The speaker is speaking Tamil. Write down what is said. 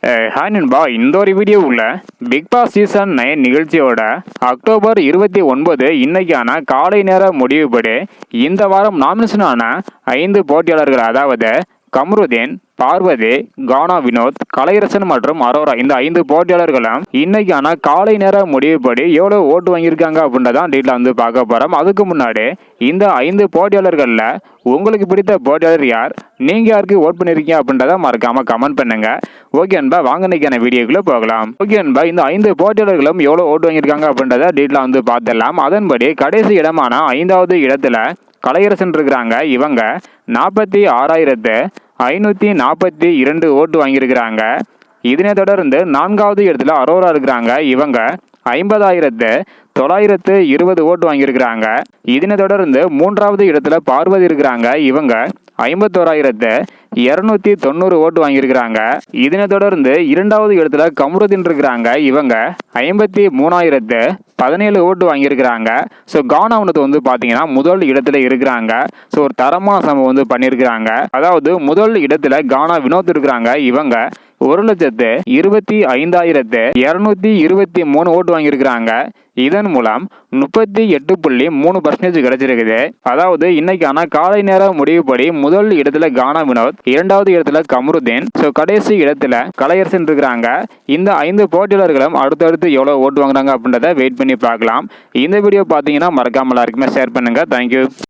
ஹாய் நண்பா, இந்த ஒரு வீடியோவில் பிக் பாஸ் சீசன் 9 நிகழ்ச்சியோட அக்டோபர் 29 இன்னைக்கான காலை நேர முடிவுபடி இந்த வாரம் நாமினேஷனான 5 போட்டியாளர்கள், அதாவது கம்ருதீன், பார்வதி, கானா வினோத், கலையரசன் மற்றும் அரோரா, இந்த 5 போட்டியாளர்களும் இன்னைக்கான காலை நேர முடிவுபடி எவ்வளவு ஓட்டு வாங்கியிருக்காங்க அப்படின்றதான் டீட்டெயில் பார்க்க போறோம். அதுக்கு முன்னாடி இந்த 5 போட்டியாளர்கள்ல உங்களுக்கு பிடித்த போட்டியாளர் யார், நீங்க யாருக்கு ஓட் பண்ணிருக்கீங்க அப்படின்றத மறக்காம கமெண்ட் பண்ணுங்க. ஓகே அன்பா, வாங்க இன்னைக்கான வீடியோக்குள்ள போகலாம். ஓகே அன்பா, இந்த 5 போட்டியாளர்களும் எவ்வளவு ஓட்டு வாங்கியிருக்காங்க அப்படின்றத டீட்டெயில் பார்த்துடலாம். அதன்படி கடைசி இடமான 5வது இடத்துல கலையரசன் இருக்கிறாங்க. இவங்க 46,542 ஓட்டு வாங்கியிருக்கிறாங்க. இதனை தொடர்ந்து 4வது இடத்துல அரோரா இருக்கிறாங்க. இவங்க 50,920 ஓட்டு வாங்கியிருக்கிறாங்க. இதனை தொடர்ந்து 3வது இடத்துல பார்வதி இருக்கிறாங்க. இவங்க 51,290 ஓட்டு வாங்கியிருக்கிறாங்க. இதனை தொடர்ந்து 2வது இடத்துல கம்ருதீன் இருக்கிறாங்க. இவங்க 53,017 ஓட்டு வாங்கியிருக்கிறாங்க. ஸோ கானா வினோத் பார்த்தீங்கன்னா முதல் இடத்துல இருக்கிறாங்க. ஸோ ஒரு தரமான சம்பவம் பண்ணியிருக்கிறாங்க. அதாவது முதல் இடத்துல கானா வினோத் இருக்கிறாங்க. இவங்க 1,25,223 ஓட்டு வாங்கியிருக்கிறாங்க. இதன் மூலம் 38.3% கிடைச்சிருக்குது. அதாவது இன்னைக்கான காலை நேர முடிவுபடி முதல் இடத்துல கானா வினோத், 2வது இடத்துல கம்ருதீன், ஸோ கடைசி இடத்துல கலையரசன் இருக்கிறாங்க. இந்த 5 போட்டியாளர்களும் அடுத்தடுத்து எவ்வளவு ஓட்டு வாங்குறாங்க அப்படின்றத வெயிட் பண்ணி பார்க்கலாம். இந்த வீடியோ பார்த்தீங்கன்னா மறக்காம எல்லாருக்குமே ஷேர் பண்ணுங்க. தேங்க்யூ.